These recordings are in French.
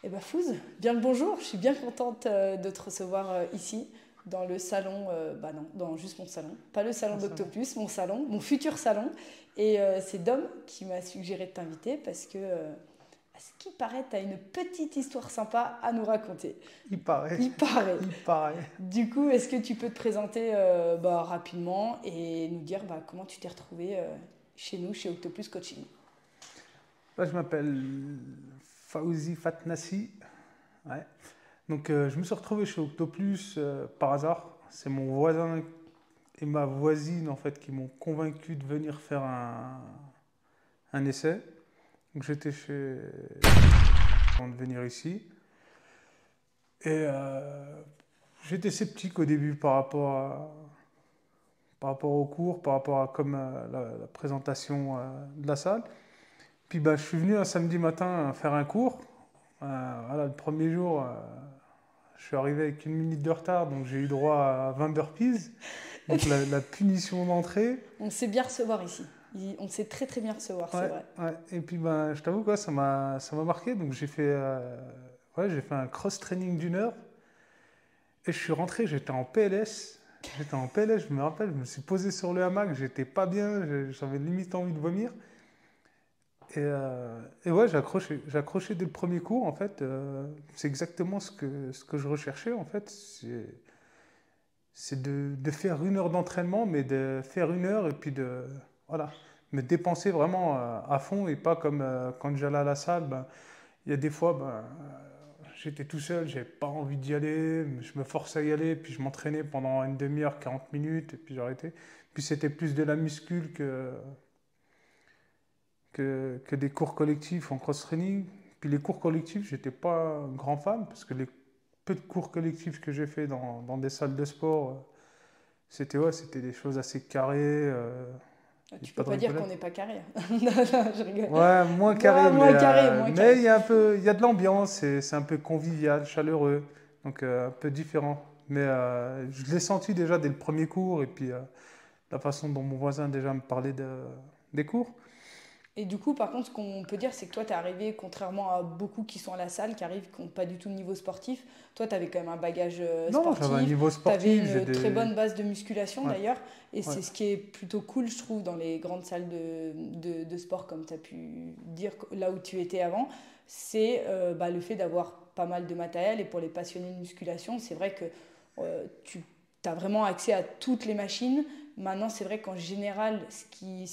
Eh ben Fouz, bien le bonjour, je suis bien contente de te recevoir ici, dans le salon, bah non, dans juste mon salon, pas le salon Ah, ça va. d'Octopus, mon salon, mon futur salon. Et c'est Dom qui m'a suggéré de t'inviter parce que, à ce qui paraît, tu as une petite histoire sympa à nous raconter. Il paraît, Il paraît. il paraît. Du coup, est-ce que tu peux te présenter rapidement et nous dire comment tu t'es retrouvé chez nous, chez Octopus Coaching? Là, je m'appelle Fawzi Fatnassi. Ouais. Donc, je me suis retrouvé chez Octoplus par hasard. C'est mon voisin et ma voisine en fait qui m'ont convaincu de venir faire un essai. Donc, j'étais chez avant de venir ici et j'étais sceptique au début par rapport au cours, par rapport à comme la présentation de la salle. Puis bah, je suis venu un samedi matin faire un cours. Voilà, le premier jour, je suis arrivé avec une minute de retard, donc j'ai eu droit à 20 burpees. Donc la punition d'entrée. On sait bien recevoir ici. On sait très très bien recevoir, c'est Ouais, vrai. ouais. Et puis bah, je t'avoue quoi, ça m'a marqué. Donc j'ai fait un cross-training d'une heure. Et je suis rentré, j'étais en PLS. J'étais en PLS, je me rappelle, je me suis posé sur le hamac, j'étais pas bien, j'avais limite envie de vomir. Et ouais, j'ai accroché dès le premier cours, en fait. C'est exactement ce que je recherchais, en fait. C'est de faire une heure d'entraînement, mais de faire une heure et puis voilà, me dépenser vraiment à fond et pas comme quand j'allais à la salle. Ben, il y a des fois, j'étais tout seul, j'avais pas envie d'y aller, je me forçais à y aller, puis je m'entraînais pendant une demi-heure, 40 minutes, et puis j'arrêtais. Puis c'était plus de la muscule que des cours collectifs en cross-training. Puis les cours collectifs, j'étais pas un grand fan, parce que les peu de cours collectifs que j'ai fait dans des salles de sport, c'était ouais, c'était des choses assez carrées, et Tu pas peux de pas dire qu'on rigolade. n'est pas carré. Non, non, je rigole. Ouais, moins carré, Moi, moins carré, moins mais carré. il y a un peu, il y a de l'ambiance, c'est un peu convivial, chaleureux, donc un peu différent. Mais je l'ai senti déjà dès le premier cours, et puis la façon dont mon voisin déjà me parlait des cours. Et du coup, par contre, ce qu'on peut dire, c'est que toi, tu es arrivé, contrairement à beaucoup qui sont à la salle, qui arrivent, qui n'ont pas du tout de niveau sportif. Toi, tu avais quand même un bagage Non, j'avais un sportif, niveau tu avais sportif, j'ai une très des... bonne base de musculation Ouais, d'ailleurs. Et ouais. c'est ce qui est plutôt cool, je trouve, dans les grandes salles de sport, comme tu as pu dire là où tu étais avant. C'est le fait d'avoir pas mal de matériel. Et pour les passionnés de musculation, c'est vrai que tu as vraiment accès à toutes les machines. Maintenant, c'est vrai qu'en général, ce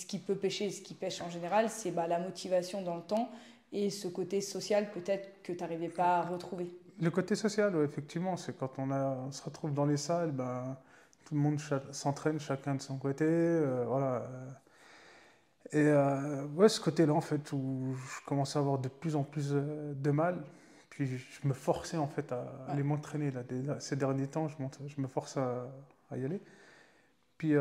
qui peut pêcher, ce qui pêche en général, c'est la motivation dans le temps et ce côté social peut-être que tu n'arrivais pas à retrouver. Le côté social, ouais, effectivement, c'est quand on se retrouve dans les salles, ben, tout le monde s'entraîne chacun de son côté, voilà. Ouais, ce côté-là, en fait, où je commençais à avoir de plus en plus de mal, puis je me forçais en fait à Ouais. aller m'entraîner là, ces derniers temps, je me force à y aller. Puis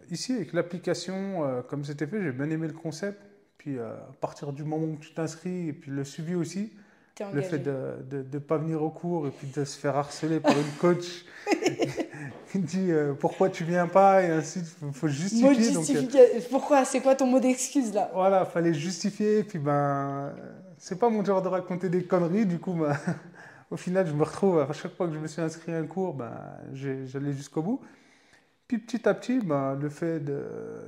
ici, avec l'application, comme c'était fait, j'ai bien aimé le concept. Puis à partir du moment où tu t'inscris, et puis le suivi aussi, T'es le fait engagé. de ne pas venir au cours et puis de se faire harceler par une coach qui dit pourquoi tu viens pas et ainsi, il faut Mot de justifier. Donc justification. Pourquoi? C'est quoi ton mot d'excuse là? voilà, fallait justifier. Puis ben, c'est pas mon genre de raconter des conneries. Du coup, ben, au final, je me retrouve à chaque fois que je me suis inscrit à un cours, ben, j'allais jusqu'au bout. Puis petit à petit, ben,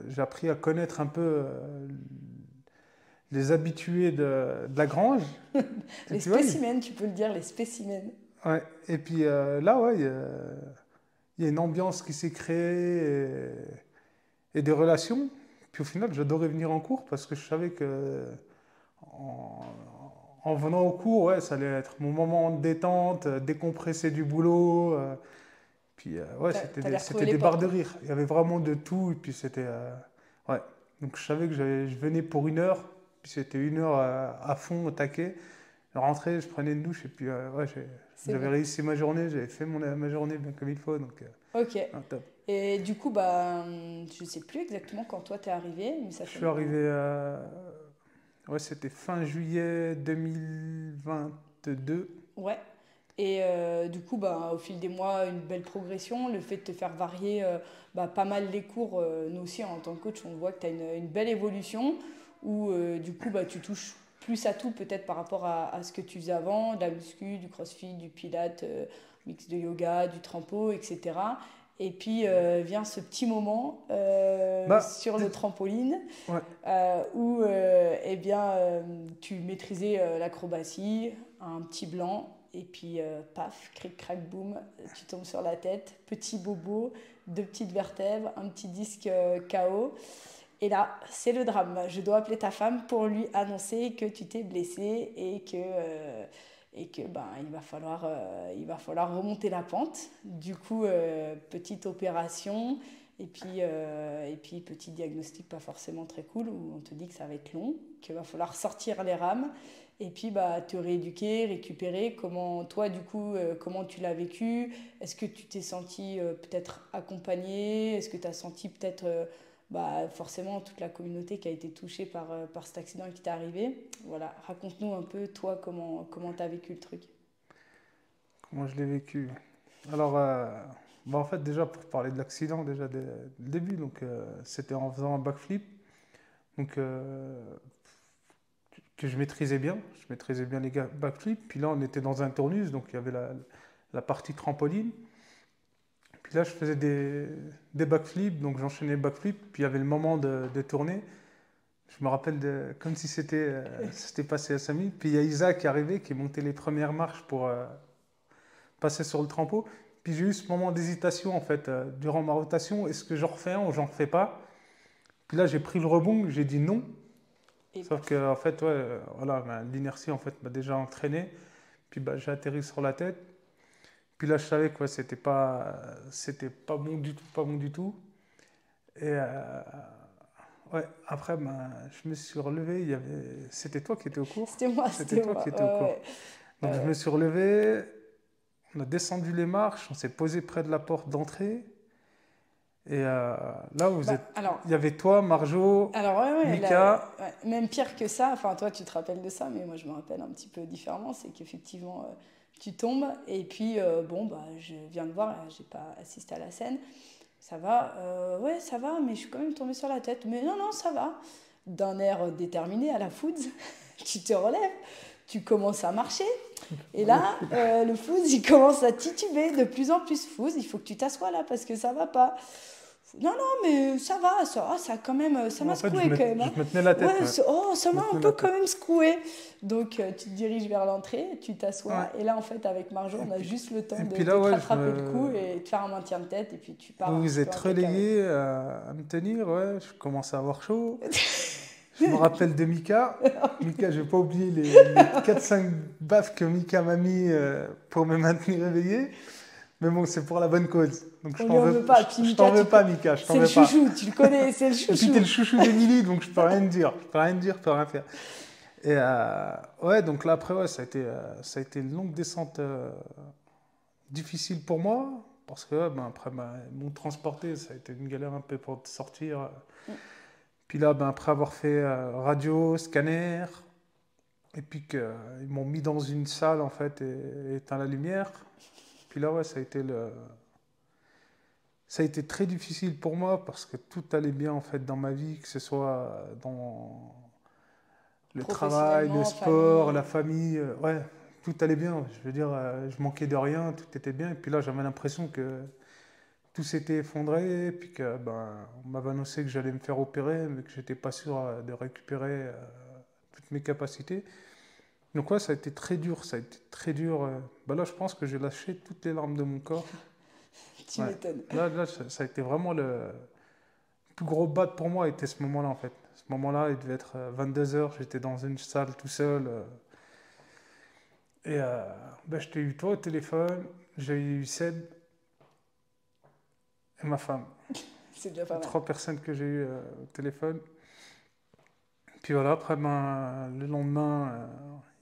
j'ai appris à connaître un peu les habitués de la grange. Et Les puis ouais, spécimens, tu peux le dire, les spécimens. ouais. Et puis là, ouais, il y a une ambiance qui s'est créée et des relations. Puis au final, j'adorais venir en cours parce que je savais que en, en venant au cours, ouais, ça allait être mon moment de détente, décompresser du boulot. Puis ouais, T'allais retrouver c'était les des barres potes de quoi. rire. Il y avait vraiment de tout. Et puis c'était. Ouais. Donc je savais que je venais pour une heure. Puis c'était une heure à fond, au taquet. Je rentrais, je prenais une douche. Et puis ouais, C'est j'avais bon. réussi ma journée. J'avais fait ma journée bien comme il faut. Donc Ok. top. Et du coup, je sais plus exactement quand toi t'es arrivé, mais ça Je fait suis maintenant. arrivé. Ouais, c'était fin juillet 2022. Ouais. Et du coup, au fil des mois, une belle progression. Le fait de te faire varier pas mal les cours, nous aussi en tant que coach, on voit que tu as une belle évolution où du coup, tu touches. plus à tout peut-être par rapport à ce que tu faisais avant, de la muscu, du crossfit, du pilates, mix de yoga, du trampo, etc. Et puis vient ce petit moment Bah, sur le trampoline ouais. où eh bien, tu maîtrisais l'acrobatie, un petit blanc, et puis paf, cric, crac, boum, tu tombes sur la tête, petit bobo, deux petites vertèbres, un petit disque KO. Et là, c'est le drame. Je dois appeler ta femme pour lui annoncer que tu t'es blessé et que ben, il va falloir remonter la pente. Du coup, petite opération et puis petit diagnostic pas forcément très cool où on te dit que ça va être long, qu'il va falloir sortir les rames et puis bah, te rééduquer, récupérer. Comment, toi, du coup, comment tu l'as vécu? Est-ce que tu t'es senti peut-être accompagné? Est-ce que tu as senti peut-être bah, forcément toute la communauté qui a été touchée par cet accident qui t'est arrivé? Voilà, raconte-nous un peu, toi, comment tu as vécu le truc. Comment je l'ai vécu? Alors, bah, en fait, déjà, pour parler de l'accident, déjà, dès le début, donc, c'était en faisant un backflip, donc, que je maîtrisais bien. Je maîtrisais bien les backflips. Puis là, on était dans un tournus, donc il y avait la partie trampoline. Puis là, je faisais des backflips, donc j'enchaînais les backflips. Puis il y avait le moment de tourner. Je me rappelle comme si c'était passé à 5 minutes. Puis il y a Isa qui est arrivé, qui montait les premières marches pour passer sur le trampo. Puis j'ai eu ce moment d'hésitation, en fait, durant ma rotation. Est-ce que j'en refais un ou j'en refais pas? Puis là, j'ai pris le rebond, j'ai dit non. Et Sauf que, en fait, ouais, voilà, ben, l'inertie, en fait, m'a déjà entraîné. Puis bah, j'ai atterri sur la tête. Puis là, je savais que ouais, c'était pas bon du tout, pas bon du tout. Et ouais, après, ben, je me suis relevé. C'était toi qui étais au cours? c'était moi, C'était c'était toi moi. qui étais au cours. Ouais, Donc je me suis relevé, on a descendu les marches, on s'est posé près de la porte d'entrée. Et là, bah, alors, il y avait toi, Marjo, Mika. ouais, même pire que ça, enfin toi tu te rappelles de ça, mais moi je me rappelle un petit peu différemment, c'est qu'effectivement tu tombes et puis bon bah je viens de voir, j'ai pas assisté à la scène, ça va, ouais ça va, mais je suis quand même tombée sur la tête, mais non non ça va, d'un air déterminé à la Foods, tu te relèves, tu commences à marcher et là le Foods il commence à tituber de plus en plus. Foods, il faut que tu t'assoies là parce que ça va pas. Non, non, mais ça va, ça quand même, ça m'a En fait, secoué quand même. je Hein. me tenais la tête. Ouais, Ouais. oh, ça Je me m'a un tenais peu la quand tête. même secoué. Donc tu te diriges vers l'entrée, tu Ouais. t'assois, et là en fait avec Marjo, Et on a puis, juste le temps et puis de là, te ouais, rattraper le coup et de faire un maintien de tête, et puis tu pars vous un vous petit peu êtes en cacahuète. relayé à me tenir, ouais, je commence à avoir chaud. Je me rappelle de Mika. Mika, je vais pas oublier les 4-5 baffes que Mika m'a mis pour me maintenir éveillé. Mais bon, c'est pour la bonne cause. Donc On lui en veut pas, puis je t'en Mika, veux pas, Mika, je t'en c'est le veux pas. chouchou, tu le connais, c'est le Et puis t'es chouchou. le chouchou d'Emilie, donc je peux rien te dire. Je peux rien te dire, je peux rien faire. Et ouais, donc là après, ouais, ça a été une longue descente difficile pour moi. Parce que ouais, ben, après, ben, ils m'ont transporté, ça a été une galère un peu pour sortir. Puis là, ben, après avoir fait radio, scanner, et puis qu'ils m'ont mis dans une salle en fait et éteint la lumière. Puis là, ouais, ça a été très difficile pour moi parce que tout allait bien en fait dans ma vie, que ce soit dans le travail, le Professionnellement, sport, famille. la famille, ouais, tout allait bien. Je veux dire, je manquais de rien, tout était bien. Et puis là, j'avais l'impression que tout s'était effondré, et puis que ben, on m'avait annoncé que j'allais me faire opérer, mais que j'étais pas sûr de récupérer toutes mes capacités. Donc ouais, ça a été très dur, ça a été très dur. Ben là, je pense que j'ai lâché toutes les larmes de mon corps. Tu Ouais. m'étonnes. Là, ça a été vraiment le plus gros bad pour moi, était ce moment-là en fait. Ce moment-là, il devait être 22 heures, j'étais dans une salle tout seul. Et ben, je t'ai eu toi au téléphone, j'ai eu Seb et ma femme. C'est déjà pas mal. 3 personnes que j'ai eues au téléphone. Puis voilà, après, ben, le lendemain,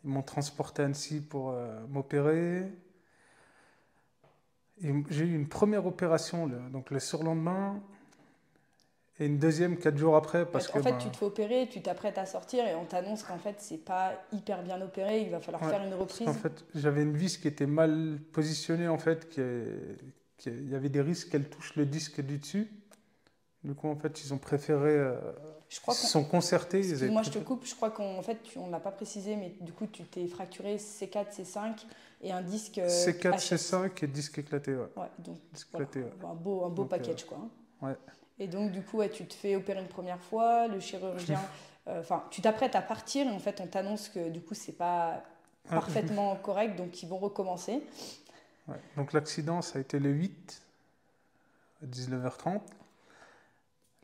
ils m'ont transporté à Annecy pour m'opérer. Et j'ai eu une première opération, donc le surlendemain, et une deuxième 4 jours après, parce que En fait, ben, tu te fais opérer, tu t'apprêtes à sortir et on t'annonce qu'en fait, c'est pas hyper bien opéré, il va falloir ouais, faire une parce qu'en reprise. fait, j'avais une vis qui était mal positionnée, en fait, il y avait des risques qu'elle touche le disque du dessus. Du coup, en fait, ils ont préféré. Je Ils crois se qu'on... sont concertés. Ils avaient Excuse-moi, je te préféré. coupe. Je crois qu'en fait, on ne l'a pas précisé, mais du coup, tu t'es fracturé C4, C5 et un disque C4, HS. C5 et disque éclaté, ouais. Ouais, donc Disque voilà, éclaté, ouais. un beau Donc, package, quoi, hein. ouais. Et donc, du coup, ouais, tu te fais opérer une première fois, le chirurgien, enfin, tu t'apprêtes à partir et en fait, on t'annonce que du coup, c'est pas Ouais, parfaitement correct, donc ils vont recommencer. ouais. Donc, l'accident, ça a été le 8 à 19h30.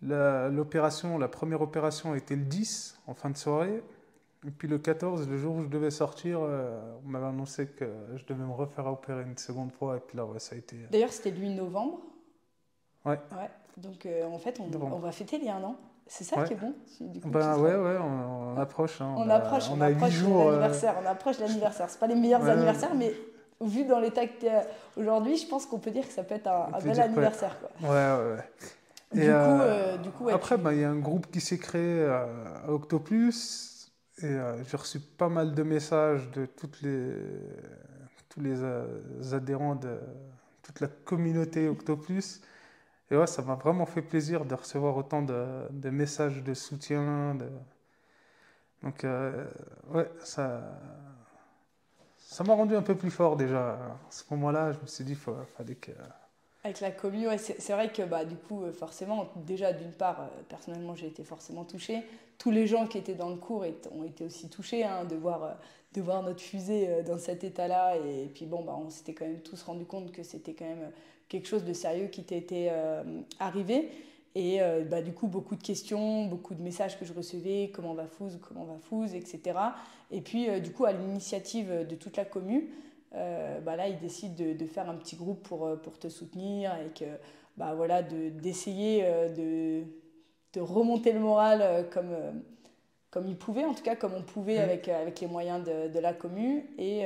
La première opération a été le 10 en fin de soirée. Et puis le 14, le jour où je devais sortir, on m'avait annoncé que je devais me refaire opérer une seconde fois. Et puis là, ouais, ça a été. D'ailleurs, c'était le 8 novembre. Ouais, Ouais. Donc, en fait, on novembre. va fêter les 1 an. C'est ça Ouais. qui est bon. Du coup, tu Ben seras... ouais, ouais, on approche, hein. On On a 8 approche jours. l'anniversaire. On approche l'anniversaire. C'est pas les meilleurs Ouais, anniversaires, mais vu dans l'état que tu es aujourd'hui, je pense qu'on peut dire que ça peut être on un peut bel dire que ouais. anniversaire, quoi. Ouais, ouais, ouais. Et Ouais, après, ben, il y a un groupe qui s'est créé à Octoplus. Et j'ai reçu pas mal de messages de tous les adhérents de toute la communauté Octoplus. Et ouais, ça m'a vraiment fait plaisir de recevoir autant de messages de soutien. Donc, ouais, ça m'a rendu un peu plus fort déjà. À ce moment-là, je me suis dit, fallait que. avec la commu, ouais, c'est vrai que bah, du coup, forcément, déjà d'une part, personnellement, j'ai été forcément touchée. Tous les gens qui étaient dans le cours ont été aussi touchés, hein, de voir notre fusée dans cet état-là. Et puis bon, bah, on s'était quand même tous rendu compte que c'était quand même quelque chose de sérieux qui t'était arrivé. Et bah, du coup, beaucoup de questions, beaucoup de messages que je recevais, comment va Fouz, etc. Et puis, du coup, à l'initiative de toute la commu, bah là, ils décident de faire un petit groupe pour te soutenir et que, bah voilà, d'essayer de remonter le moral comme ils pouvaient, en tout cas comme on pouvait Hmm. avec les moyens de la commu. Et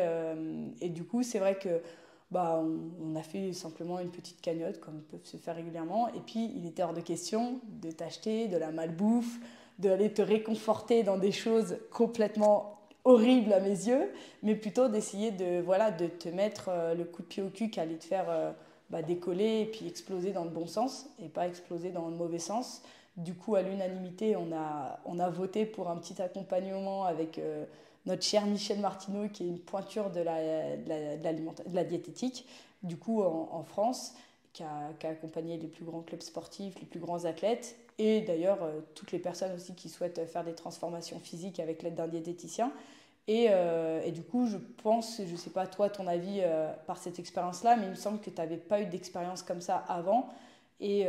du coup, c'est vrai que bah, on a fait simplement une petite cagnotte, comme peuvent se faire régulièrement. Et puis, il était hors de question de t'acheter de la malbouffe, d'aller te réconforter dans des choses complètement horribles à mes yeux, mais plutôt d'essayer voilà, de te mettre le coup de pied au cul qui allait te faire bah, décoller et puis exploser dans le bon sens et pas exploser dans le mauvais sens. Du coup, à l'unanimité, on a voté pour un petit accompagnement avec notre cher Michel Martineau, qui est une pointure de la diététique, du coup en France, qui a accompagné les plus grands clubs sportifs, les plus grands athlètes, et d'ailleurs toutes les personnes aussi qui souhaitent faire des transformations physiques avec l'aide d'un diététicien. Et du coup, je pense, je ne sais pas toi ton avis par cette expérience-là, mais il me semble que tu n'avais pas eu d'expérience comme ça avant. Et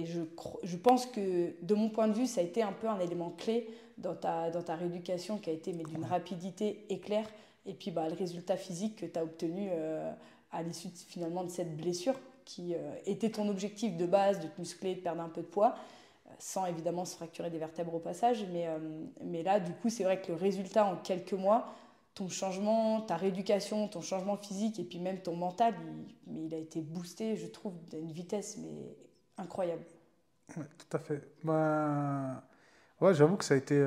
je pense que de mon point de vue, ça a été un peu un élément clé dans ta rééducation qui a été mais d'une rapidité éclair. Et puis bah, le résultat physique que tu as obtenu à l'issue finalement de cette blessure qui était ton objectif de base, de te muscler, de perdre un peu de poids, sans évidemment se fracturer des vertèbres au passage. Mais là, du coup, c'est vrai que le résultat en quelques mois, ton changement, ta rééducation, ton changement physique et puis même ton mental, mais il a été boosté, je trouve, à une vitesse mais incroyable. Ouais, tout à fait. Ben, ouais, j'avoue que ça a été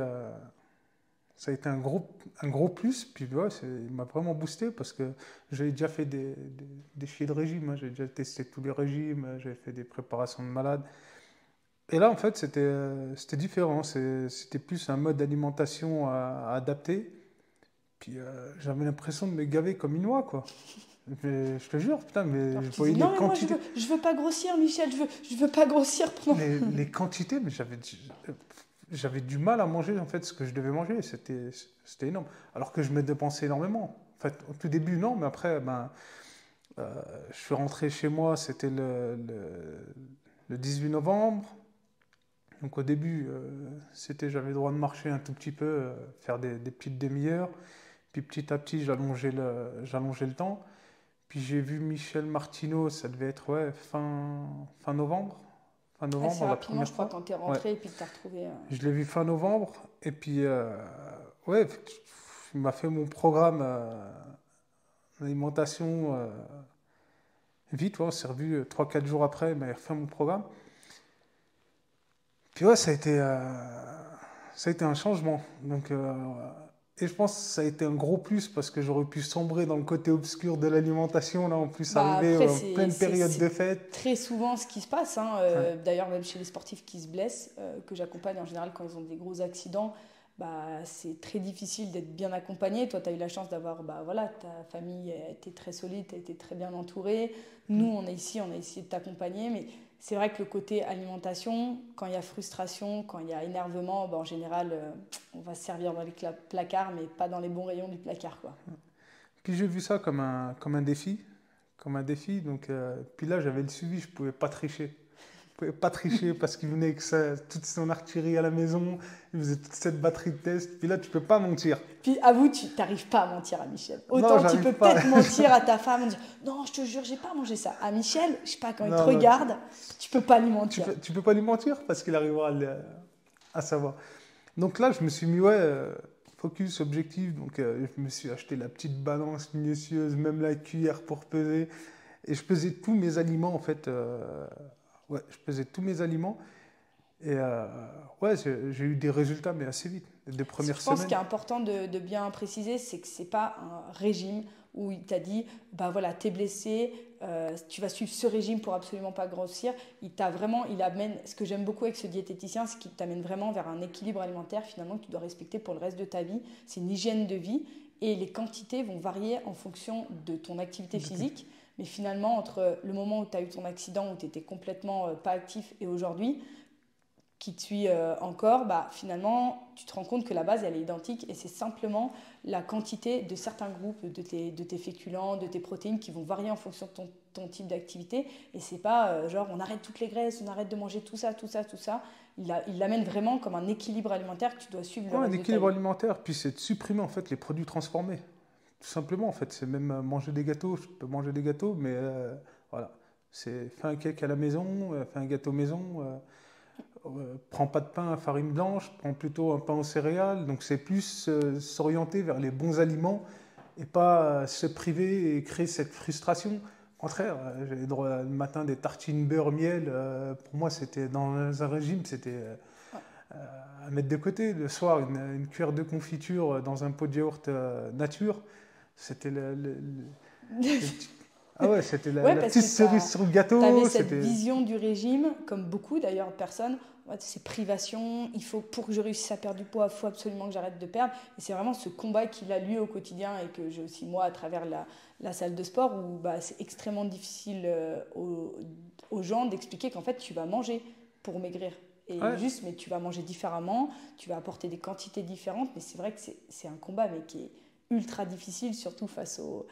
un gros plus. Puis ouais, il m'a vraiment boosté parce que j'avais déjà fait des chiers de régime, hein. J'ai déjà testé tous les régimes, j'avais fait des préparations de malade. Et là, en fait, c'était différent. C'était plus un mode d'alimentation à adapter. Puis j'avais l'impression de me gaver comme une oie, quoi. Mais, je te jure, putain, mais Alors je tu dis voyais non les mais moi quantités. je veux pas grossir Michel, je veux pas grossir pendant... Les quantités, mais j'avais du mal à manger en fait ce que je devais manger. C'était énorme. Alors que je me dépensais énormément. En fait, au tout début, non, mais après, ben, je suis rentré chez moi, c'était le 18 novembre. Donc au début, j'avais le droit de marcher un tout petit peu, faire des petites demi-heures. Puis petit à petit, j'allongeais le temps. Puis j'ai vu Michel Martineau, ça devait être ouais, fin novembre. Fin Assez novembre, la rapidement première je crois fois. quand t'es Ouais. rentré et puis que t'as retrouvé... Je l'ai vu fin novembre. Et puis, ouais, il m'a fait mon programme d'alimentation vite. Ouais, on s'est revu 3-4 jours après, il m'a refait mon programme. Puis ouais, ça a été un changement. Donc, Et je pense que ça a été un gros plus parce que j'aurais pu sombrer dans le côté obscur de l'alimentation, là, en plus Bah arriver après, en pleine période de c'est fête. très souvent ce qui se passe, hein. Ouais. D'ailleurs, même chez les sportifs qui se blessent, que j'accompagne en général quand ils ont des gros accidents, bah, c'est très difficile d'être bien accompagné. Toi, tu as eu la chance d'avoir, bah, voilà, ta famille a été très solide, tu as été très bien entouré. Nous, Mm. on est ici, on a essayé de t'accompagner, mais c'est vrai que le côté alimentation, quand il y a frustration, quand il y a énervement, bah, en général, on va se servir dans les placards, mais pas dans les bons rayons du placard, quoi. Puis j'ai vu ça comme un défi. Comme un défi. Donc, puis là, j'avais le suivi, je pouvais pas tricher. Je pouvais pas tricher parce qu'il venait avec toute son artillerie à la maison, il faisait toute cette batterie de test. Puis là, tu peux pas mentir. Puis avoue, tu n'arrives pas à mentir à Michel. Non, Autant tu peux j'arrive pas. peut-être mentir à ta femme en disant non, je te jure, j'ai pas mangé ça. À Michel, je sais pas, quand il te Non, non, regarde, tu peux pas lui mentir. tu peux pas lui mentir parce qu'il arrivera à savoir. Donc là, je me suis mis, ouais, focus, objectif. Donc, je me suis acheté la petite balance minutieuse, même la cuillère pour peser. Et je pesais tous mes aliments, en fait. Ouais, je pesais tous mes aliments. Et ouais, j'ai eu des résultats, mais assez vite, les 2 premières Je pense semaines. qu'il est important de bien préciser, c'est que c'est pas un régime où il t'a dit, bah voilà, t'es blessé, tu vas suivre ce régime pour absolument pas grossir. Il amène, ce que j'aime beaucoup avec ce diététicien, c'est qu'il t'amène vraiment vers un équilibre alimentaire finalement que tu dois respecter pour le reste de ta vie. C'est une hygiène de vie et les quantités vont varier en fonction de ton activité physique. Mais finalement, entre le moment où tu as eu ton accident, où tu étais complètement pas actif et aujourd'hui, qui te suit encore, bah, finalement, tu te rends compte que la base, elle est identique et c'est simplement la quantité de certains groupes de tes féculents, de tes protéines qui vont varier en fonction de ton type d'activité. Et c'est pas genre on arrête toutes les graisses, on arrête de manger tout ça, tout ça, tout ça. Il l'amène vraiment comme un équilibre alimentaire que tu dois suivre le Ouais, un reste de ta équilibre vie. alimentaire, puis c'est de supprimer, en fait, les produits transformés. Tout simplement, en fait, c'est même manger des gâteaux. Je peux manger des gâteaux, mais voilà. C'est fais un cake à la maison, fais un gâteau maison. Prends pas de pain à farine blanche, prends plutôt un pain aux céréales. Donc c'est plus s'orienter vers les bons aliments et pas se priver et créer cette frustration. Au contraire, j'avais droit le matin des tartines beurre miel. Pour moi, c'était dans un régime, c'était à mettre de côté. Le soir, une cuillère de confiture dans un pot de yaourt nature, c'était le petit- ah ouais, c'était Ouais, la parce que petite cerise sur le tu avais gâteau. cette C'était vision du régime, comme beaucoup d'ailleurs de personnes, ouais, c'est privation, pour que je réussisse à perdre du poids, il faut absolument que j'arrête de perdre. Et c'est vraiment ce combat qu'il a lui au quotidien et que j'ai aussi moi à travers la salle de sport où bah, c'est extrêmement difficile aux gens d'expliquer qu'en fait tu vas manger pour maigrir. Et ouais. juste, mais tu vas manger différemment, tu vas apporter des quantités différentes, mais c'est vrai que c'est un combat mais qui est ultra difficile, surtout face aux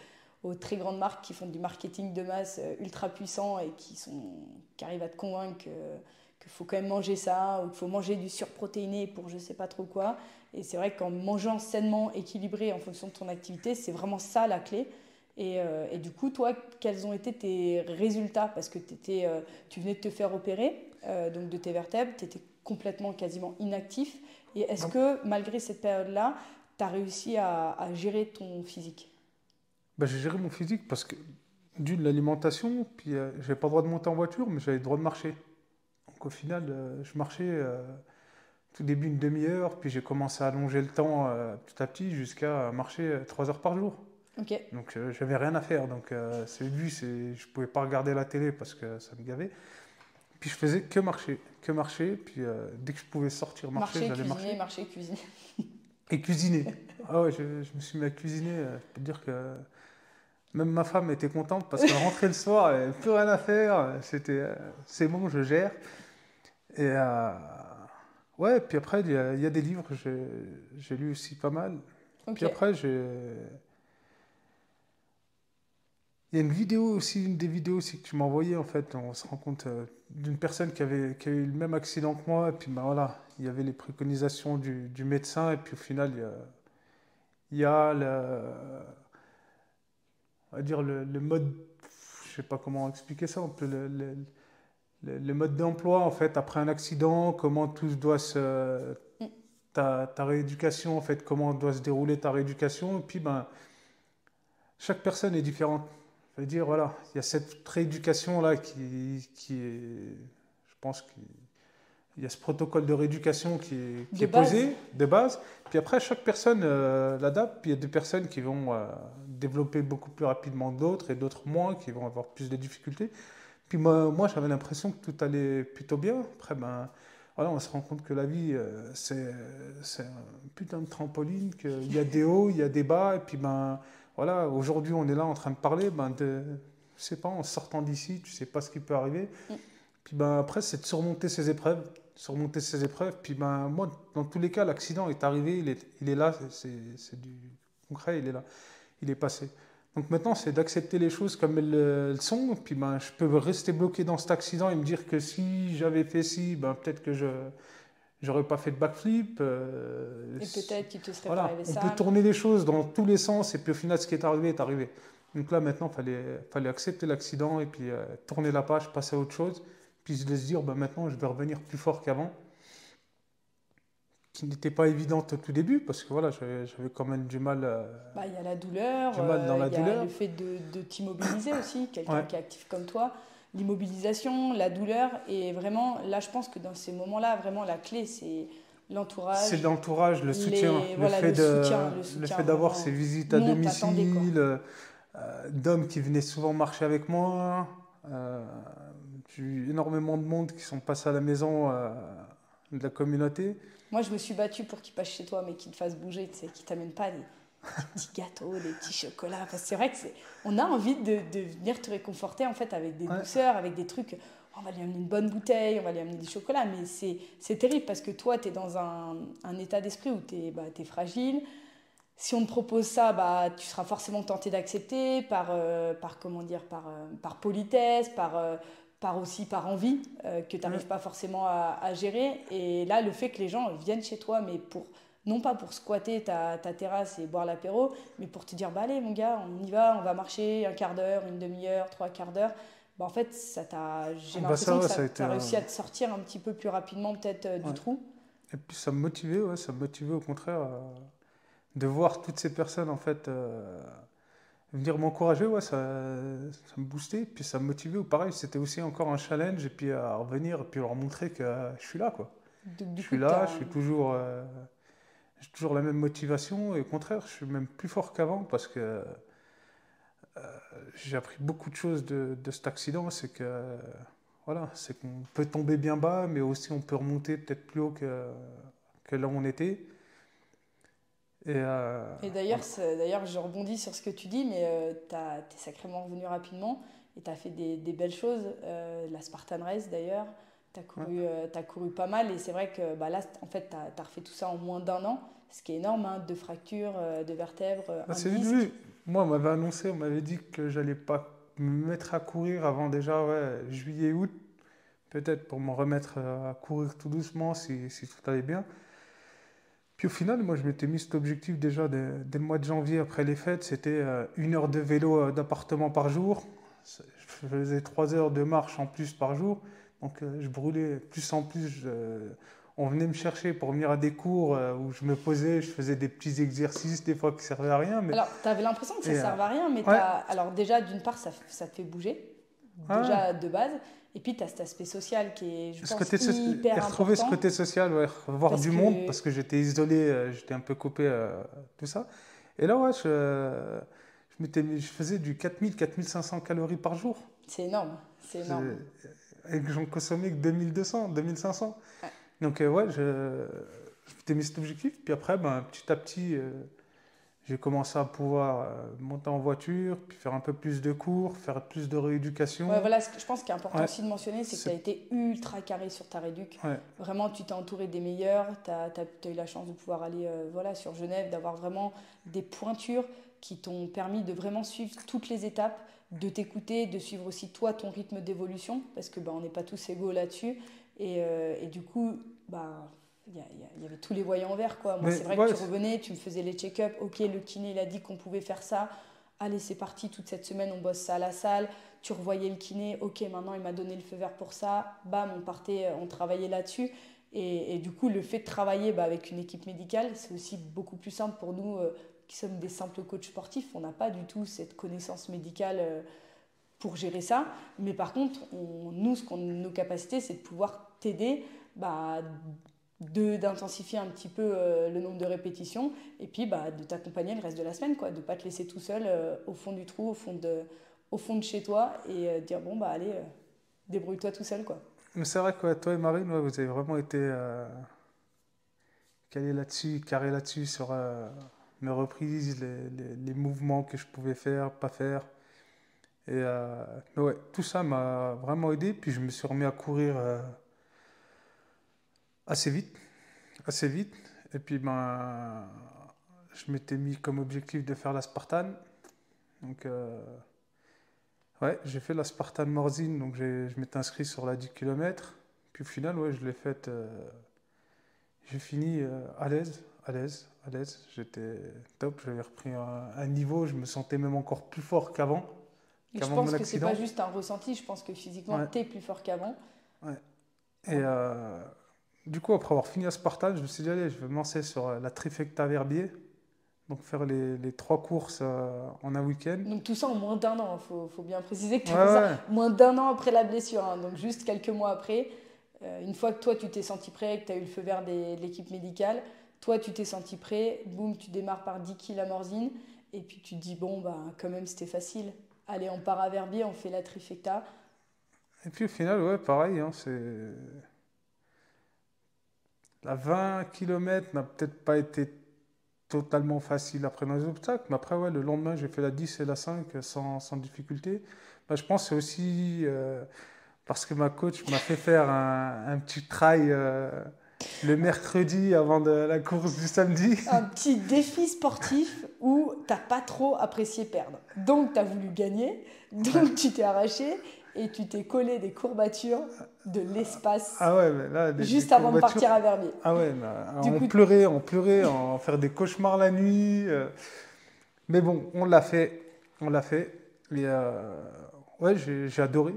très grandes marques qui font du marketing de masse ultra puissant et qui arrivent à te convaincre qu'il faut quand même manger ça ou qu'il faut manger du surprotéiné pour je sais pas trop quoi. Et c'est vrai qu'en mangeant sainement, équilibré en fonction de ton activité, c'est vraiment ça la clé. Et du coup, toi, quels ont été tes résultats? Parce que tu venais de te faire opérer donc de tes vertèbres, tu étais complètement, quasiment inactif. Et est-ce que malgré cette période-là, tu as réussi à gérer ton physique? Bah, j'ai géré mon physique parce que d'une, l'alimentation, puis j'avais pas le droit de monter en voiture, mais j'avais le droit de marcher. Donc au final, je marchais tout début une demi-heure, puis j'ai commencé à allonger le temps petit à petit jusqu'à marcher 3 heures par jour. Ok. Donc j'avais rien à faire. Donc je pouvais pas regarder la télé parce que ça me gavait. Puis je faisais que marcher. Puis dès que je pouvais sortir marcher, Marcher, j'allais cuisiner, marcher marcher, cuisiner. et cuisiner. Ah ouais, je me suis mis à cuisiner. Je peux te dire que même ma femme était contente parce qu'elle rentrait le soir, elle n'avait plus rien à faire. C'est bon, je gère. Et ouais, puis après, il y a des livres, j'ai lu aussi pas mal. Ok. Puis après, il y a une vidéo aussi, une des vidéos aussi que tu m'as envoyé en fait. On se rend compte d'une personne qui a eu le même accident que moi. Et puis bah, voilà, il y avait les préconisations du médecin. Et puis au final, il y a on va dire le mode, je sais pas comment expliquer ça, un peu le mode d'emploi en fait après un accident, comment tout doit Mm. ta rééducation en fait, comment doit se dérouler ta rééducation. Et puis ben chaque personne est différente. Je veux dire voilà, il y a cette rééducation là qui est, je pense, qui il y a ce protocole de rééducation qui De est base. posé de base. Puis après, chaque personne l'adapte. Puis il y a des personnes qui vont développer beaucoup plus rapidement que d'autres et d'autres moins, qui vont avoir plus de difficultés. Puis moi j'avais l'impression que tout allait plutôt bien. Après, ben, voilà, on se rend compte que la vie, c'est un putain de trampoline, qu'il y a des hauts, il y a des bas. Et puis, ben, voilà, aujourd'hui, on est là en train de parler. Ben, je sais pas, en sortant d'ici, tu sais pas ce qui peut arriver. Puis, ben, après, c'est de surmonter ces épreuves. Surmonter ces épreuves. Puis, ben, moi, dans tous les cas, l'accident est arrivé, il est là, c'est du concret, il est là, il est passé. Donc maintenant, c'est d'accepter les choses comme elles sont. Puis ben, je peux rester bloqué dans cet accident et me dire que si j'avais fait ci, ben, peut-être que je n'aurais pas fait de backflip. Et peut-être qu'il te serait pas Voilà, arrivé on peut ça. tourner les choses dans tous les sens et puis au final, ce qui est arrivé est arrivé. Donc là, maintenant, fallait accepter l'accident et puis tourner la page, passer à autre chose. Puis se dire, ben, maintenant, je vais revenir plus fort qu'avant. Qui n'était pas évidente au tout début parce que voilà, j'avais quand même Bah, il y a la douleur, du mal dans la il y a douleur. le fait de t'immobiliser aussi, quelqu'un Ouais. qui est actif comme toi, l'immobilisation, la douleur, et vraiment, là, je pense que dans ces moments-là, vraiment, la clé, c'est C'est l'entourage, l'entourage, le soutien, voilà, le le soutien, fait d'avoir vraiment. ces visites à Nous, on t'attendait, quoi. domicile, d'hommes qui venaient souvent marcher avec moi. J'ai eu énormément de monde qui sont passés à la maison de la communauté. Moi, je me suis battue pour qu'il passe chez toi, mais qu'il te fasse bouger, tu sais, qu'il t'amène pas des petits gâteaux, des petits chocolats. Parce que c'est vrai que on a envie de venir te réconforter en fait avec des Ouais. douceurs, avec des trucs. On va lui amener une bonne bouteille, on va lui amener des chocolats, mais c'est terrible parce que toi, tu es dans un état d'esprit où tu es fragile. Si on te propose ça, bah, tu seras forcément tenté d'accepter comment dire, par politesse, aussi par envie que tu Ouais. n'arrives pas forcément à gérer. Et là, le fait que les gens viennent chez toi, mais non pas pour squatter ta terrasse et boire l'apéro, mais pour te dire, bah allez mon gars, on y va, on va marcher un quart d'heure, une demi-heure, trois quarts d'heure. Bah, en fait, j'ai Bah l'impression que ça ça a été t'a réussi à te sortir un petit peu plus rapidement peut-être du ouais. trou. Et puis ça me motivait, ouais, ça me motivait au contraire de voir toutes ces personnes en fait venir m'encourager, ouais, ça me boostait, puis ça me motivait. Ou pareil, c'était aussi encore un challenge et puis à revenir et puis leur montrer que je suis là, quoi. Donc, Je du coup, suis là, j'ai toujours la même motivation et au contraire, je suis même plus fort qu'avant parce que j'ai appris beaucoup de choses de cet accident. C'est que voilà, c'est qu'on peut tomber bien bas, mais aussi on peut remonter peut-être plus haut que là où on était. Et et d'ailleurs, voilà. d'ailleurs, je rebondis sur ce que tu dis, mais t'es sacrément revenu rapidement et t'as fait des belles choses. La Spartan Race d'ailleurs, Ouais. t'as couru pas mal et c'est vrai que bah, là, en fait, t'as refait tout ça en moins d'un an, ce qui est énorme, hein, 2 fractures, 2 vertèbres, Bah, un c'est vite disque. vu. Moi, on m'avait annoncé, on m'avait dit que j'allais pas me mettre à courir avant déjà ouais, juillet, août, peut-être pour me remettre à courir tout doucement si tout allait bien. Puis au final, moi, je m'étais mis cet objectif déjà dès le mois de janvier après les fêtes. C'était 1 heure de vélo d'appartement par jour. Je faisais 3 heures de marche en plus par jour. Donc je brûlais plus en plus. On venait me chercher pour venir à des cours où je me posais, je faisais des petits exercices des fois qui servaient à rien. Alors, t'avais l'impression que ça Et, servait à rien, mais ouais, alors déjà, d'une part, ça te fait bouger, ouais. déjà de base, et puis t'as cet aspect social qui est, je Ce pense, côté et hyper retrouver ce important côté social, ouais, revoir parce du monde que parce que j'étais isolé, j'étais un peu coupé, tout ça. Et là, ouais, je faisais du 4000-4500 calories par jour. c'est énorme, c'est énorme. Et que j'en consommais que 2200, 2500. Ouais. Donc, ouais, je m'étais mis cet objectif. Puis après, ben, petit à petit, j'ai commencé à pouvoir monter en voiture, puis faire un peu plus de cours, faire plus de Ouais, rééducation. voilà, je pense qu'il est important Ouais, aussi de mentionner, c'est que tu as c'est, été ultra carré sur ta réduc. ouais, Vraiment, tu t'es entouré des meilleurs, tu as eu la chance de pouvoir aller voilà, sur Genève, d'avoir vraiment des pointures qui t'ont permis de vraiment suivre toutes les étapes, de t'écouter, de suivre aussi toi ton rythme d'évolution, parce que bah, on n'est pas tous égaux là-dessus. Et du coup, bah, il y avait tous les voyants en vert, quoi. Moi, mais c'est vrai que ouais, tu revenais, tu me faisais les check-up, ok, le kiné, il a dit qu'on pouvait faire ça. Allez, c'est parti, toute cette semaine, on bosse ça à la salle. Tu revoyais le kiné, ok, maintenant il m'a donné le feu vert pour ça. Bam, on partait, on travaillait là-dessus. Et du coup, le fait de travailler bah, avec une équipe médicale, c'est aussi beaucoup plus simple pour nous qui sommes des simples coachs sportifs. On n'a pas du tout cette connaissance médicale pour gérer ça. Mais par contre, nous, nos capacités, c'est de pouvoir t'aider bah, d'intensifier un petit peu le nombre de répétitions et puis bah, de t'accompagner le reste de la semaine, quoi, de ne pas te laisser tout seul au fond du trou, au fond de chez toi et dire bon, bah allez, débrouille-toi tout seul, quoi. Mais c'est vrai que ouais, toi et Marine, ouais, vous avez vraiment été carré là-dessus sur mes reprises, les mouvements que je pouvais faire, pas faire. Mais ouais, tout ça m'a vraiment aidé. Puis je me suis remis à courir assez vite, assez vite. Et puis ben, je m'étais mis comme objectif de faire la Spartan. Donc ouais, j'ai fait la Spartan Morzine, donc je m'étais inscrit sur la 10 km. Puis au final, ouais, je l'ai faite. J'ai fini à l'aise, à l'aise, à l'aise. J'étais top, j'avais repris un niveau, je me sentais même encore plus fort Et je qu'avant mon pense que c'est pas accident. juste un ressenti, je pense que physiquement, Ouais, t'es plus fort qu'avant. ouais. Et Ouais. du coup, après avoir fini à Spartan, je me suis dit, allez, je vais me lancer sur la trifecta Verbier. Donc faire les trois courses en un week-end. Donc tout ça en moins d'un an, faut bien préciser que tu Ouais, as fait ça ouais, moins d'un an après la blessure, hein. Donc juste quelques mois après, une fois que toi tu t'es senti prêt, que tu as eu le feu vert de l'équipe médicale, toi tu t'es senti prêt, boum, tu démarres par 10 kg à Morzine, et puis tu te dis bon bah quand même c'était facile, allez on part à Verbier, on fait la trifecta. et puis au final, ouais, pareil, hein, la 20 km n'a peut-être pas été totalement facile après les obstacles, mais après, ouais, le lendemain, j'ai fait la 10 et la 5 sans difficulté. Bah, je pense que c'est aussi parce que ma coach m'a fait faire un petit trail le mercredi avant la course du samedi. Un petit défi sportif où t'as pas trop apprécié perdre. Donc tu as voulu gagner, Ouais. donc tu t'es arraché et tu t'es collé des courbatures de l'espace Ah ouais, mais là, des juste avant de courbatures. partir à Verbier. Ah ouais, Du coup, on pleurait, on faire des cauchemars la nuit. Mais bon, on l'a fait, on l'a fait. Et ouais, j'ai adoré.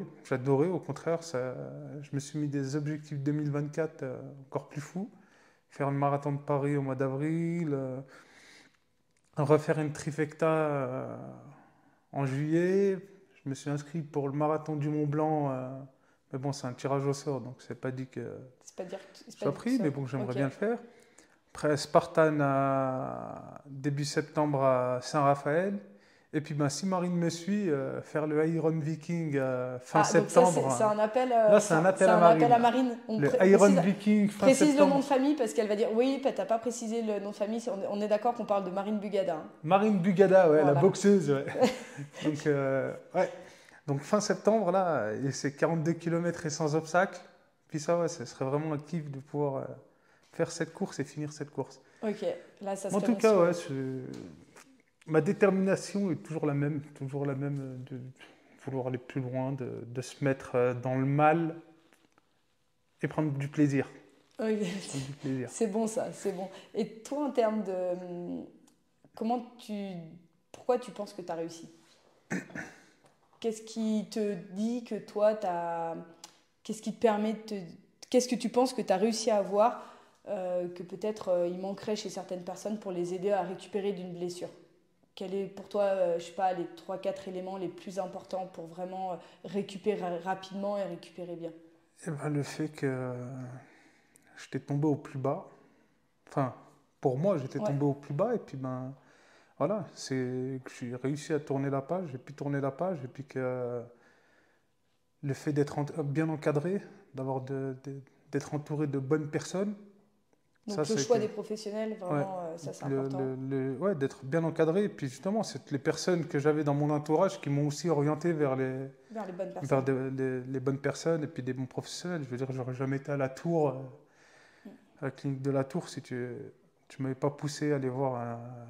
Au contraire, je me suis mis des objectifs 2024 encore plus fous. Faire le marathon de Paris au mois d'avril, refaire une trifecta en juillet. Je me suis inscrit pour le marathon du Mont Blanc. Mais bon, c'est un tirage au sort, donc c'est pas dit que c'est je pas sois dit que pris, ça. mais bon, j'aimerais Ok. bien le faire. Après Spartan début septembre à Saint-Raphaël. Et puis ben, si Marine me suit, faire le Iron Viking fin Ah, donc ça, c'est septembre. un appel, Là, c'est un c'est appel à un appel Marine. à Là. Marine. Le Iron Précise, Viking fin précise le nom de septembre. famille parce qu'elle va dire oui, t'as pas précisé le nom de famille. On est d'accord qu'on parle de Marine Bugada, hein. Marine Bugada, ouais, la Voilà. boxeuse. Ouais. Donc, ouais. Donc fin septembre, là, et c'est 42 km et sans obstacle. Puis ça, ouais, ce serait vraiment un kiff de pouvoir faire cette course et finir cette course. Ok, là, ça En serait tout mon cas, souhait. ouais, ma détermination est toujours la même de vouloir aller plus loin, de se mettre dans le mal et prendre du plaisir. Ok, Prendre du plaisir. c'est bon ça, c'est bon. Et toi, en termes de... Comment tu... Pourquoi tu penses que tu as réussi? Qu'est-ce qui te dit que toi, t'as... Qu'est-ce qui te permet de te... Qu'est-ce que tu penses que tu as réussi à avoir que peut-être il manquerait chez certaines personnes pour les aider à récupérer d'une blessure? Quel est pour toi, je sais pas, les trois quatre éléments les plus importants pour vraiment récupérer rapidement et récupérer bien? Et ben, le fait que j'étais tombé au plus bas, enfin, pour moi, j'étais Ouais. tombé au plus bas, et puis ben, voilà, c'est que j'ai réussi à tourner la page, j'ai pu tourner la page, et puis que le fait d'être bien encadré, d'être entouré de bonnes personnes, ça, Donc le ça a choix été. des professionnels, Ouais, vraiment, ça c'est important. ouais, d'être bien encadré. Et puis justement, c'est les personnes que j'avais dans mon entourage qui m'ont aussi orienté Vers les bonnes vers personnes. les bonnes personnes et puis des bons professionnels. Je veux dire, j'aurais jamais été à la Tour, à la clinique de la Tour, si tu m'avais pas poussé à aller voir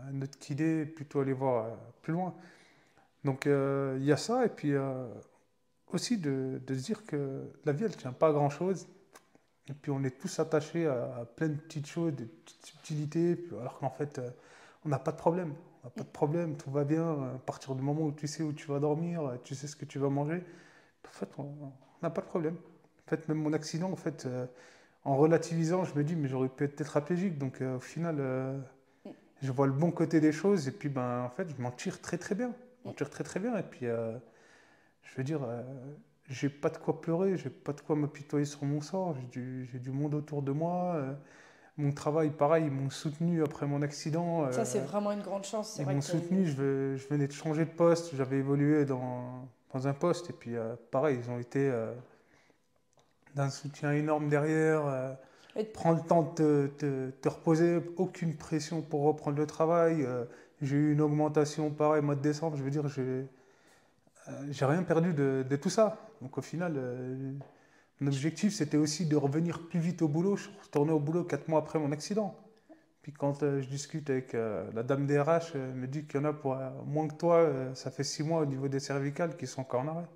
un autre kiné, plutôt aller voir plus loin. Donc il y a ça. Et puis aussi de se dire que la vie, elle tient pas à grand-chose. Et puis on est tous attachés à plein de petites choses, des petites subtilités, alors qu'en fait, on n'a pas de problème. On n'a pas de problème, tout va bien. À partir du moment où tu sais où tu vas dormir, tu sais ce que tu vas manger, en fait, on n'a pas de problème. En fait, même mon accident, en fait, en relativisant, je me dis, mais j'aurais pu être tétraplégique. Donc au final, je vois le bon côté des choses, et puis ben, en fait, je m'en tire très très bien. Je m'en tire très très bien. Et puis, je veux dire, j'ai pas de quoi pleurer, j'ai pas de quoi m'apitoyer sur mon sort, j'ai du monde autour de moi. Mon travail, pareil, ils m'ont soutenu après mon accident. Ça, c'est vraiment une grande chance. C'est Ils vrai m'ont que tu as soutenu, eu... je venais de changer de poste, j'avais évolué dans un poste, et puis pareil, ils ont été d'un soutien énorme derrière. Prends le temps de te reposer, aucune pression pour reprendre le travail. J'ai eu une augmentation, pareil, mois de décembre, je veux dire, j'ai rien perdu de tout ça. Donc au final, mon objectif, c'était aussi de revenir plus vite au boulot. Je suis retourné au boulot 4 mois après mon accident. Puis quand je discute avec la dame des RH, elle me dit qu'il y en a pour moins que toi, ça fait 6 mois au niveau des cervicales qui sont encore en arrêt.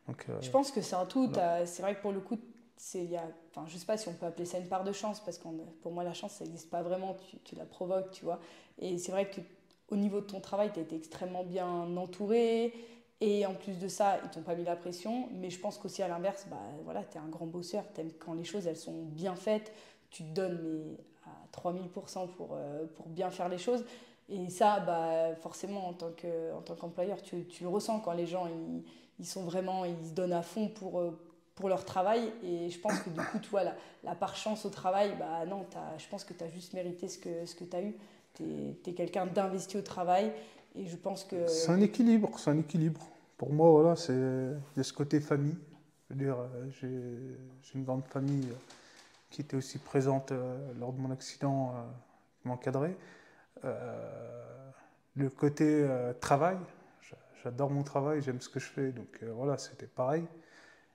Donc Je pense que c'est un tout. voilà. C'est vrai que pour le coup, enfin, je sais pas si on peut appeler ça une part de chance, parce que pour moi, la chance, ça n'existe pas vraiment. Tu la provoques, tu vois. Et c'est vrai que au niveau de ton travail, tu as été extrêmement bien entouré. Et en plus de ça, ils t'ont pas mis la pression. Mais je pense qu'aussi à l'inverse, bah, voilà, tu es un grand bosseur. T'aimes quand les choses elles sont bien faites. Tu te donnes mais à 3000% pour bien faire les choses. Et ça, bah, forcément, en tant qu'employeur, tu le ressens quand les gens ils sont vraiment, ils se donnent à fond pour leur travail. Et je pense que du coup, tu vois, la part chance au travail, bah non, je pense que tu as juste mérité ce que tu as eu. Tu es quelqu'un d'investi au travail. Et je pense que C'est un équilibre, c'est un équilibre. Pour moi, voilà, il y a ce côté famille. Je veux dire, j'ai une grande famille qui était aussi présente lors de mon accident, qui m'encadrait. Le côté travail, j'adore mon travail, j'aime ce que je fais, donc voilà, c'était pareil.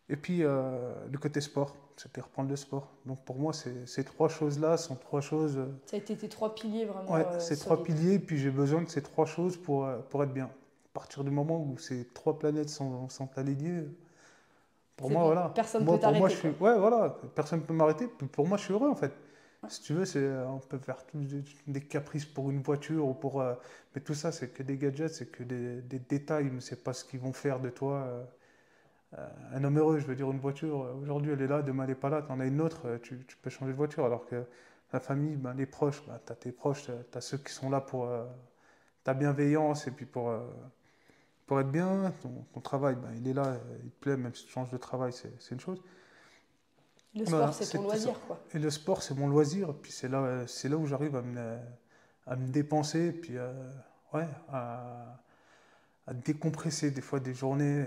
Et puis le côté sport, c'était reprendre le sport. Donc pour moi, ces 3 choses-là sont 3 choses. ça a été tes 3 piliers vraiment Ouais, ces 3 solides. piliers, puis j'ai besoin de ces 3 choses pour être bien. À partir du moment où ces 3 planètes sont alignées, pour C'est moi, bon, voilà. personne ne peut Moi, pour moi, t'arrêter, je suis. quoi. Ouais, voilà. Personne ne peut m'arrêter. Puis pour moi, je suis heureux, en fait. Si tu veux, on peut faire tous des caprices pour une voiture ou pour. Mais tout ça, c'est que des gadgets, c'est que des détails, mais c'est pas ce qu'ils vont faire de toi un homme heureux. Je veux dire, une voiture, aujourd'hui, elle est là, demain, elle n'est pas là. Tu en as une autre, tu peux changer de voiture. Alors que la famille, ben, les proches, ben, tu as tes proches, tu as ceux qui sont là pour ta bienveillance et puis pour être bien. Ton travail, ben, il est là, il te plaît, même si tu changes de travail, c'est une chose. Le sport, Voilà, c'est ton c'est ça. loisir, quoi. Et le sport, c'est mon loisir. Puis c'est là où j'arrive à me dépenser, puis ouais, à décompresser des fois des journées.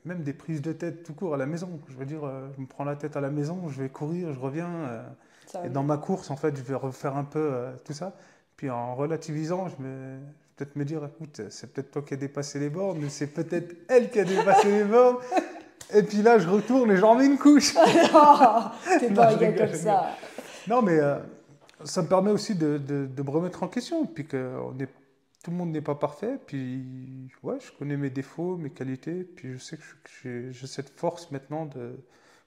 Même des prises de tête tout court à la maison. Je veux dire, je me prends la tête à la maison, je vais courir, je reviens. Ça va Et dans mieux. ma course, en fait, je vais refaire un peu tout ça. Puis en relativisant, je vais peut-être me dire, écoute, c'est peut-être toi qui as dépassé les bornes, mais c'est peut-être elle qui a dépassé les bornes. Et puis là, je retourne et j'en mets une couche. Non, t'es Non, pas un je gars rigole, comme je rigole. ça. Non, mais ça me permet aussi de me remettre en question. Puis que tout le monde n'est pas parfait. Puis, ouais, je connais mes défauts, mes qualités. Puis je sais que j'ai cette force maintenant de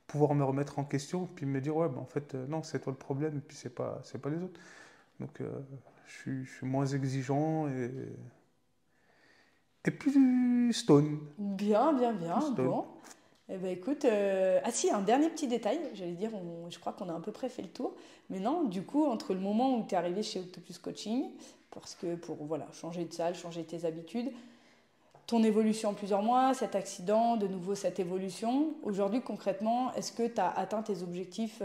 pouvoir me remettre en question. Puis me dire, ouais, bah, en fait, non, c'est toi le problème. Et puis c'est pas les autres. Donc, je suis moins exigeant et plus stone. Bien, bien, Plus bien. stone. Bon. Eh ben écoute, ah si, un dernier petit détail, j'allais dire, je crois qu'on a à peu près fait le tour. Mais non, du coup, entre le moment où tu es arrivé chez Octopus Coaching, parce que pour voilà, changer de salle, changer tes habitudes, ton évolution en plusieurs mois, cet accident, de nouveau cette évolution, aujourd'hui concrètement, est-ce que tu as atteint tes objectifs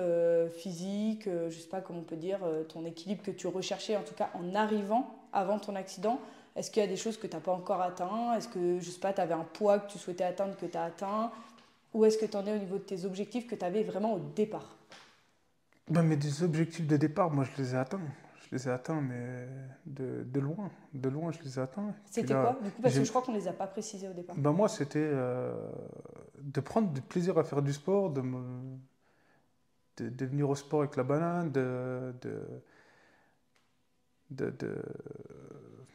physiques, je ne sais pas comment on peut dire, ton équilibre que tu recherchais en tout cas en arrivant avant ton accident? Est-ce qu'il y a des choses que tu n'as pas encore atteint? Est-ce que, je sais pas, tu avais un poids que tu souhaitais atteindre que tu as atteint? Où est-ce que tu en es au niveau de tes objectifs que tu avais vraiment au départ? Ben, mais des objectifs de départ, moi, je les ai atteints. Je les ai atteints, mais de loin. De loin, je les ai atteints. Puis C'était là, quoi? Du coup, parce que j'ai, je crois qu'on ne les a pas précisés au départ. ben moi, c'était de prendre du plaisir à faire du sport, de venir au sport avec la banane, de-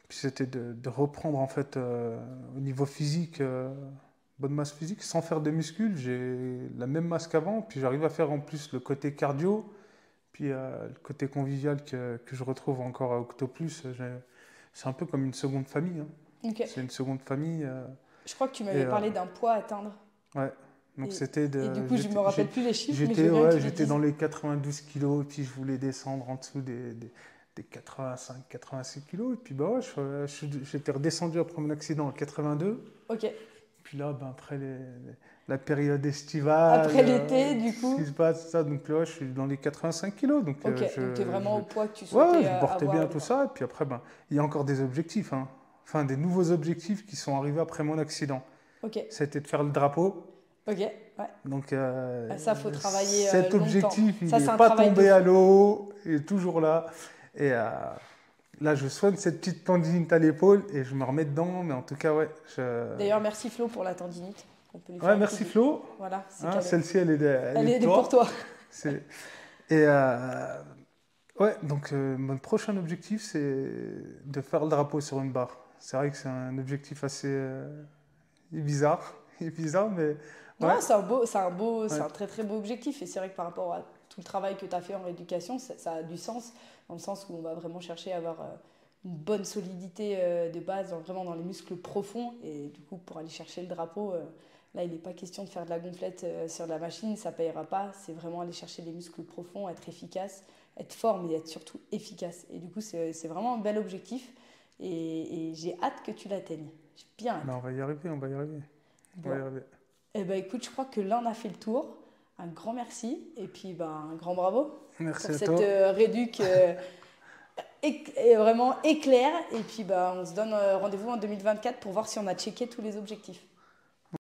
puis c'était de reprendre, en fait, au niveau physique, bonne masse physique, sans faire de muscles. J'ai la même masse qu'avant, puis j'arrive à faire en plus le côté cardio. Puis le côté convivial que je retrouve encore à Octoplus, c'est un peu comme une seconde famille, hein. Ok. C'est une seconde famille. Je crois que tu Et m'avais parlé d'un poids à atteindre. ouais, donc Et, c'était et du de. coup, je me rappelle plus les chiffres, mais je veux bien que Ouais, tu les j'étais dises. dans les 92 kilos, et puis je voulais descendre en dessous des 85, 86 kilos. Et puis bah ouais, j'étais redescendu après mon accident à 82. Ok. puis là, ben, après la période estivale, Après l'été, du coup. ce qui se passe, ça, donc là, je suis dans les 85 kilos. Donc, Ok, donc tu es vraiment au poids que tu ouais, souhaitais je portais avoir. bien tout ça. Et puis après, ben, il y a encore des objectifs, hein. Enfin, des nouveaux objectifs qui sont arrivés après mon accident. Ok, C'était de faire le drapeau. ok, ouais. Donc, Ça, faut travailler cet longtemps. objectif, il Ça, c'est n'est un pas travail de tombé à fou. l'eau, il est toujours là. Et là, je soigne cette petite tendinite à l'épaule et je me remets dedans. Mais en tout cas, ouais. D'ailleurs, merci Flo pour la tendinite. On peut lui faire Ouais, un merci petit bisou. Flo. Voilà, c'est Hein, cadeau. celle-ci, elle Elle est est de pour toi. toi. C'est- Et ouais, donc mon prochain objectif, c'est de faire le drapeau sur une barre. C'est vrai que c'est un objectif assez bizarre. Il est bizarre, mais ouais. Non, c'est Ouais. un très très beau objectif. Et c'est vrai que par rapport à tout le travail que tu as fait en rééducation, ça a du sens, dans le sens où on va vraiment chercher à avoir une bonne solidité de base, vraiment dans les muscles profonds. Et du coup, pour aller chercher le drapeau, là, il n'est pas question de faire de la gonflette sur la machine, ça ne payera pas. C'est vraiment aller chercher les muscles profonds, être efficace, être fort, mais être surtout efficace. Et du coup, c'est vraiment un bel objectif. Et j'ai hâte que tu l'atteignes. J'ai bien hâte. Ben, on va y arriver, on va y arriver. On va y Bon. arriver. Eh ben écoute, je crois que là on a fait le tour. Un grand merci et puis ben, un grand bravo Merci pour à cette toi. réduc vraiment éclair. Et puis ben, on se donne rendez-vous en 2024 pour voir si on a checké tous les objectifs.